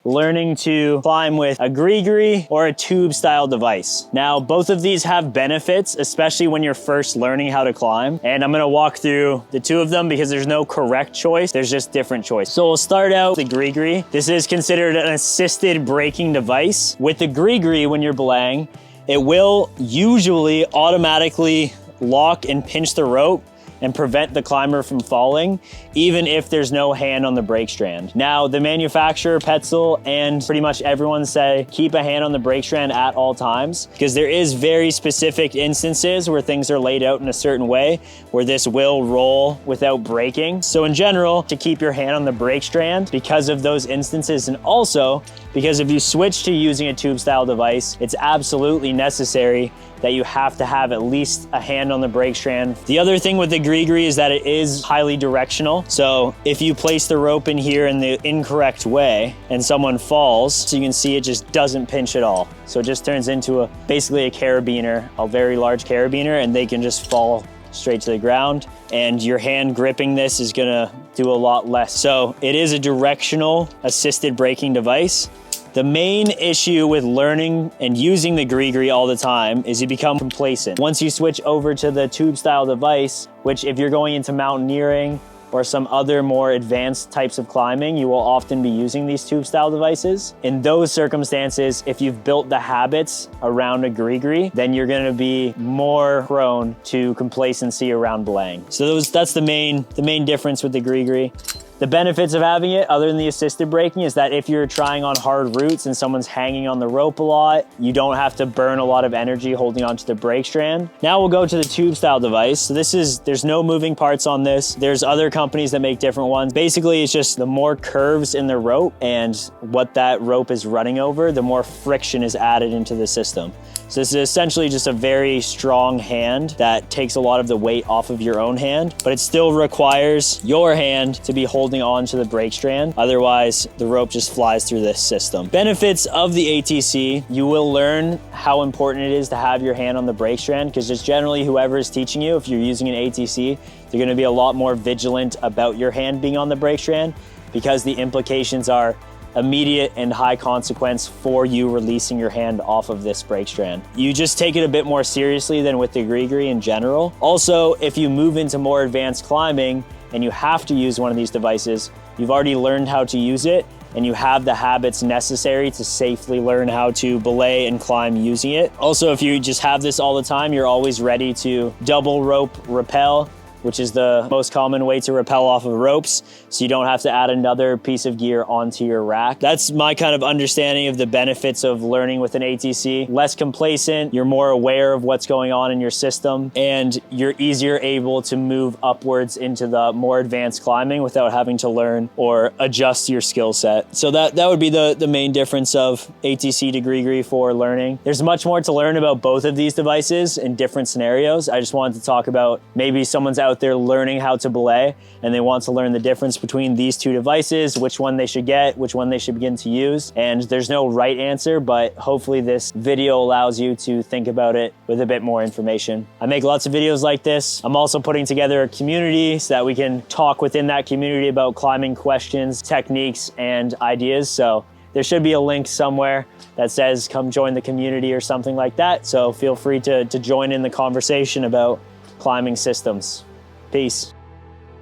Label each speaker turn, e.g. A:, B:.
A: learning to climb with a Gri Gri or a tube style device. Now, both of these have benefits, especially when you're first learning how to climb. And I'm gonna walk through the two of them because there's no correct choice, there's just different choice. So we'll start out with the Gri Gri. This is considered an assisted braking device. With the Gri Gri, when you're belaying, it will usually automatically lock and pinch the rope and prevent the climber from falling, even if there's no hand on the brake strand. Now, the manufacturer, Petzl, and pretty much everyone say, keep a hand on the brake strand at all times, because there is very specific instances where things are laid out in a certain way, where this will roll without braking. So in general, to keep your hand on the brake strand because of those instances, and also because if you switch to using a tube style device, it's absolutely necessary that you have to have at least a hand on the brake strand. The other thing with the Gri Gri is that it is highly directional. So if you place the rope in here in the incorrect way and someone falls, so you can see it just doesn't pinch at all. So it just turns into basically a carabiner, a very large carabiner, and they can just fall straight to the ground. And your hand gripping this is gonna do a lot less. So it is a directional assisted braking device. The main issue with learning and using the Gri Gri all the time is you become complacent. Once you switch over to the tube style device, which if you're going into mountaineering or some other more advanced types of climbing, you will often be using these tube style devices. In those circumstances, if you've built the habits around a Gri Gri, then you're gonna be more prone to complacency around belaying. So that's the main difference with the Gri Gri. The benefits of having it, other than the assisted braking, is that if you're trying on hard routes and someone's hanging on the rope a lot, you don't have to burn a lot of energy holding onto the brake strand. Now we'll go to the tube style device. So there's no moving parts on this. There's other companies that make different ones. Basically, it's just the more curves in the rope and what that rope is running over, the more friction is added into the system. So this is essentially just a very strong hand that takes a lot of the weight off of your own hand, but it still requires your hand to be holding on to the brake strand. Otherwise, the rope just flies through this system. Benefits of the ATC, you will learn how important it is to have your hand on the brake strand, because just generally whoever is teaching you, if you're using an ATC, they're gonna be a lot more vigilant about your hand being on the brake strand, because the implications are immediate and high consequence for you releasing your hand off of this brake strand. You just take it a bit more seriously than with the Gri Gri in general. Also, if you move into more advanced climbing and you have to use one of these devices, you've already learned how to use it and you have the habits necessary to safely learn how to belay and climb using it. Also, if you just have this all the time, you're always ready to double rope rappel, which is the most common way to rappel off of ropes, so you don't have to add another piece of gear onto your rack. That's my kind of understanding of the benefits of learning with an ATC. Less complacent, you're more aware of what's going on in your system, and you're easier able to move upwards into the more advanced climbing without having to learn or adjust your skill set. So that would be the main difference of ATC to Gri Gri for learning. There's much more to learn about both of these devices in different scenarios. I just wanted to talk about maybe someone's out there learning how to belay and they want to learn the difference between these two devices, which one they should get, which one they should begin to use. And there's no right answer, but hopefully this video allows you to think about it with a bit more information. I make lots of videos like this. I'm also putting together a community so that we can talk within that community about climbing questions, techniques, and ideas. So there should be a link somewhere that says come join the community or something like that. So feel free to join in the conversation about climbing systems. Peace.